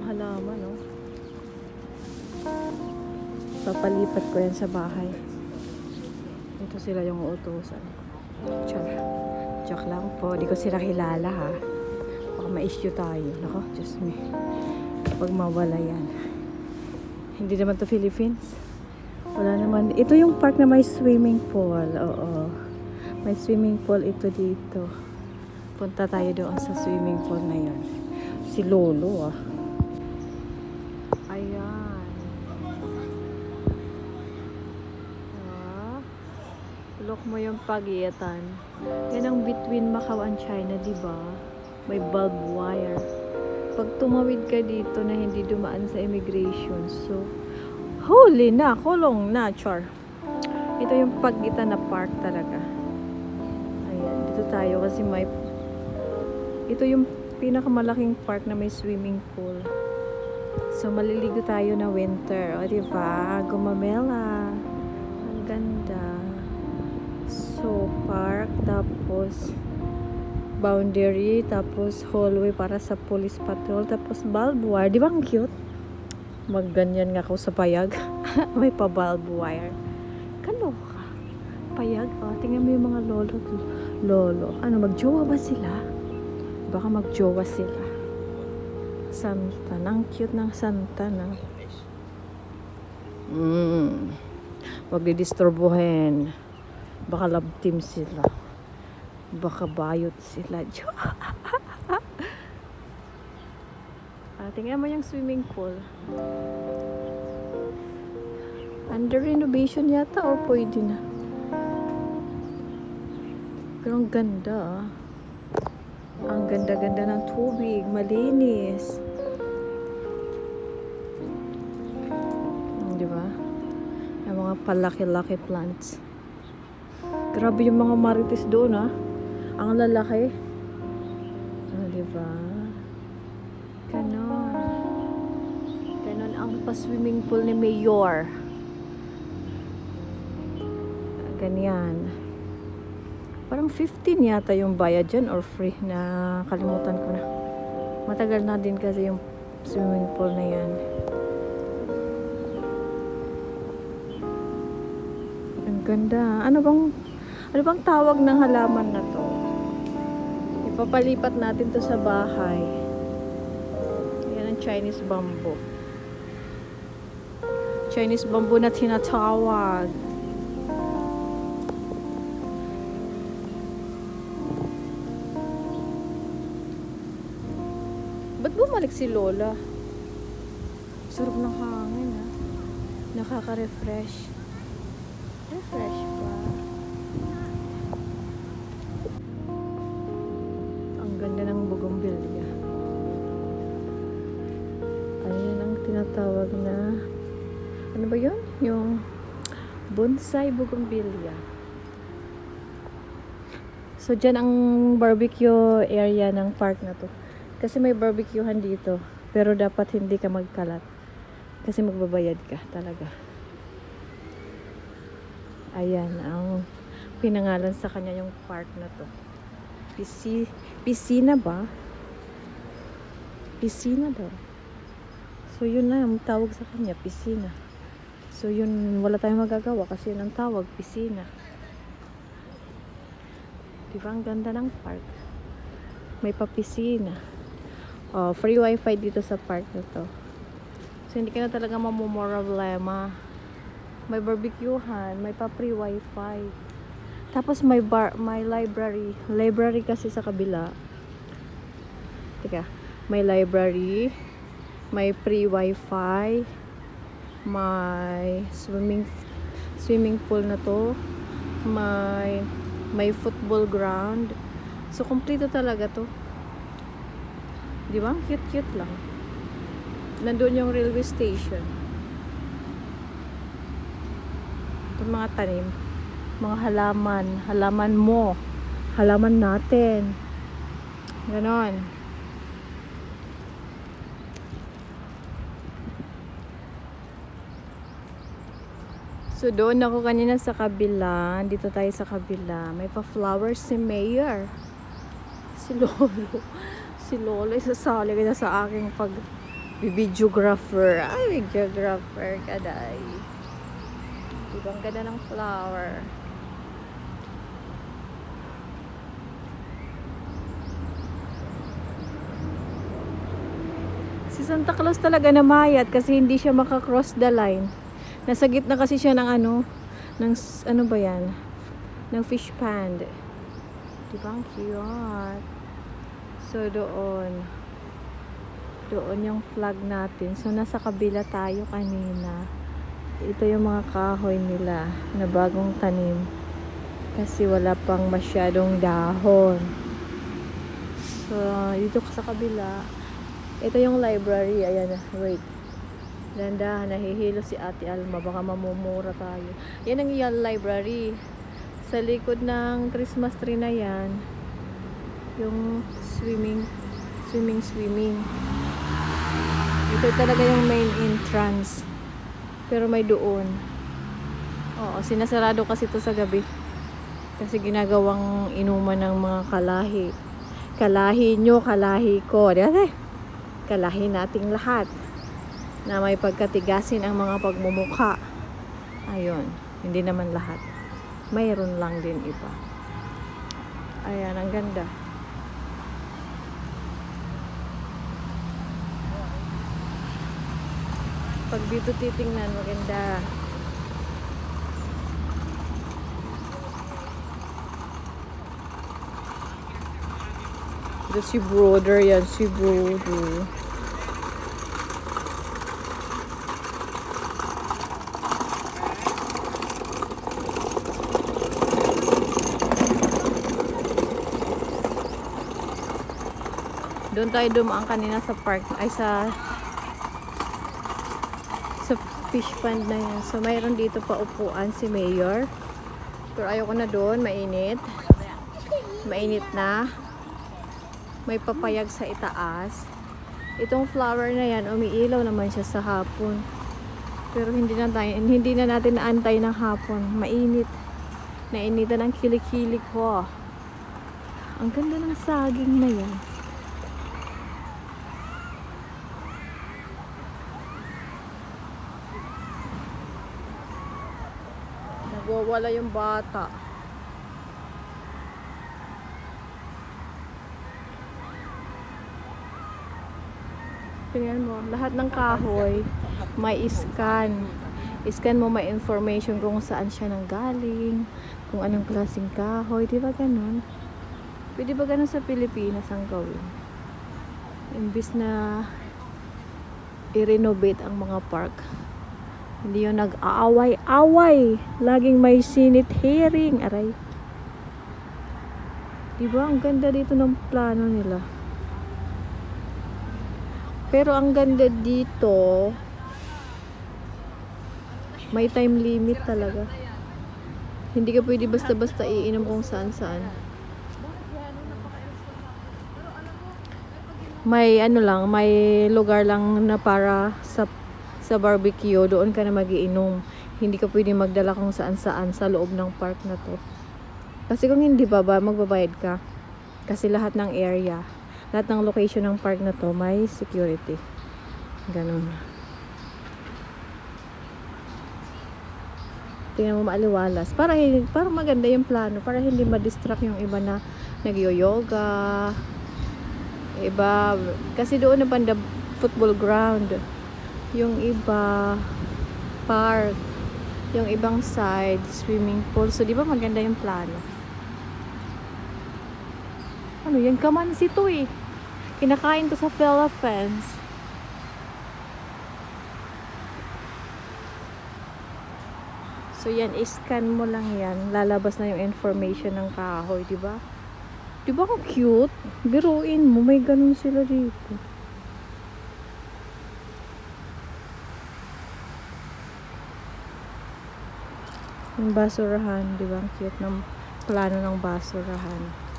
halaman, no? Papalipat ko yan sa bahay. Ito sila yung uutusan. Char. Joke lang po. Di ko sila kilala, ha. Baka ma-issue tayo. Nako, Diyos me. Kapag mawala yan. Hindi naman to Philippines. Wala naman. Ito yung park na may swimming pool. Oo. May swimming pool ito dito. Punta tayo doon sa swimming pool na yun. Si Lolo, ah. Ayan. Ah. Look mo yung pagitan. Yan ang between Macau and China, di ba? May barbed wire. Pag tumawid ka dito na hindi dumaan sa immigration, so huli na, kulong na, char. Ito yung pagitan na park talaga. Ayan, dito tayo kasi may ito yung pinakamalaking park na may swimming pool. So maliligo tayo na winter. O diba? Gumamela. Ang ganda. So park, tapos boundary, tapos hallway para sa police patrol, tapos barbed wire. Di ba ang cute? Magganyan nga ako sa payag. May pa barbed wire. Kaloka. Payag. O, tingnan mo yung mga lolo. Ano, magjowa ba sila? Baka magjowa sila. Santa. Ang cute ng Santa na. Wag didisturbuhin. Baka love team sila. Baka bayot sila. Tingnan mo yung swimming pool. Under renovation yata or pwede na. Pero ang ganda, ah. Ang ganda-ganda ng tubig. Malinis. Di ba? Yung mga palaki-laki plants. Grabe yung mga marites doon, ah. Ang lalaki. Di ba? Ganon. Ganon ang pa-swimming pool ni Mayor. Ganyan. Parang 15 yata yung bayad dyan or free na kalimutan ko na. Matagal na din kasi yung swimming pool na yan. Ang ganda. Ano bang tawag ng halaman na to? Ipapalipat natin to sa bahay. Yan ang Chinese bamboo. Chinese bamboo na tinatawag. Ba't bumalik si Lola? Sarap ng hangin, ha? Nakaka-refresh. Refresh pa. Ang ganda ng bougainvillea. Ayan ang tinatawag na, ano ba yun? Yung bonsai bougainvillea. So, dyan ang barbecue area ng park na to. Kasi may barbecuehan dito. Pero dapat hindi ka magkalat. Kasi magbabayad ka talaga. Ayan, ang pinangalan sa kanya yung park na to. Piscina ba? Piscina daw. So, yun na ang tawag sa kanya, piscina. So, yun, wala tayong magagawa kasi yun ang tawag, piscina. Diba, ang ganda ng park. May pa-piscina. Oh, free wifi dito sa park na to. So, hindi ka na talaga mamumroblema. May barbecuehan, may pa-free wifi. Tapos may may library. Library kasi sa kabila. Teka, may library, may free wifi, may swimming pool na to, may football ground. So, kompleto talaga to. Di ba? Cute-cute lang. Nandun yung railway station. Ito mga tanim. Mga halaman. Halaman mo. Halaman natin. Ganon. So, doon ako kanina sa kabila. Dito tayo sa kabila. May pa-flowers si Mayor. Si Lolo. Si Lolo, isasali ka na sa aking Videographer. Ay, videographer ka day. Diba ang ganda ng flower. Si Santa Claus talaga namayat kasi hindi siya makakross the line. Nasa gitna kasi siya ng ano ba yan? Ng fish pond. Diba ang cute? So doon yung flag natin. So nasa kabila tayo kanina. Ito yung mga kahoy nila na bagong tanim kasi wala pang masyadong dahon. So dito sa kabila, ito yung library. Ayan, wait. Ganda, nahihilo si Ate Alma, baka mamumura tayo. Yan ang yung library. Sa likod ng Christmas tree na yan, yung swimming. Ito talaga yung main entrance. Pero may doon. Oo, sinasarado kasi ito sa gabi. Kasi ginagawang inuman ng mga kalahi. Kalahi nyo, kalahi ko. Diyan, kalahi nating lahat. Na may pagkatigasin ang mga pagmumukha. Ayun, hindi naman lahat. Mayroon lang din iba. Ayan, ang ganda. Pag dito titingnan, maganda. Ito si brother yan, si brother. Doon tayo dumaan kanina sa park, ay sa fish pond na yan. So mayroon dito pa upuan si Mayor. Pero ayoko na doon, mainit. Mainit na. May papayag sa itaas. Itong flower na yan, umiilaw naman siya sa hapon. Pero hindi na natin naantay ng hapon. Mainit. Nainitan ang kilikili ko. Ang ganda ng saging na yan. Nagwawala yung bata. Tingnan mo, lahat ng kahoy may scan. Scan mo, may information kung saan siya nanggaling, kung anong klaseng kahoy, di ba ganun? Pwede ba ganun sa Pilipinas ang gawin? Imbis na i-renovate ang mga park, hindi yung nag-aaway-away. Laging may Senate hearing. Aray. Diba? Ang ganda dito ng plano nila. Pero ang ganda dito, may time limit talaga. Hindi ka pwede basta-basta iinom kung saan-saan. May may lugar lang na para sa barbecue, doon ka na magiinom. Hindi ka pwede magdala kung saan-saan sa loob ng park na to. Kasi kung hindi magbabayad ka. Kasi lahat ng area, lahat ng location ng park na to may security. Ganun. Tingnan mo maaliwalas. Para maganda yung plano. Para hindi ma-distract yung iba na nag-yoga. Iba. Kasi doon na banda football ground. Yung iba park, yung ibang side swimming pool. So di ba maganda yung plano? Ano yan, kamansi to eh. Kinakain to sa Philippines. So yan, iscan mo lang yan, lalabas na yung information ng kahoy, di ba? Di ba ang cute? Biruin mo, may ganun sila dito. Yung basurahan, di ba? Ang cute ng plano ng basurahan.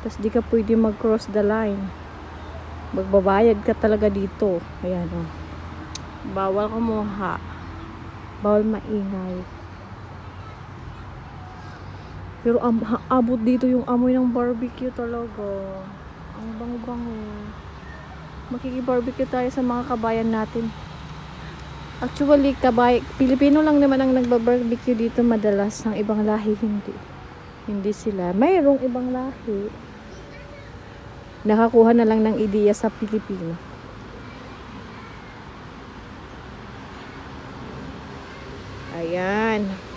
Tapos di ka pwede mag-cross the line. Magbabayad ka talaga dito. Ayan o. Bawal kumuha. Bawal maingay. Pero abot dito yung amoy ng barbecue talaga. Ang bango-bango. Makikibarbecue tayo sa mga kabayan natin. Actually, Pilipino lang naman ang nagbabarbecue dito madalas. Ng ibang lahi, hindi. Hindi sila. Mayroong ibang lahi. Nakakuha na lang ng ideya sa Pilipino. Ayan.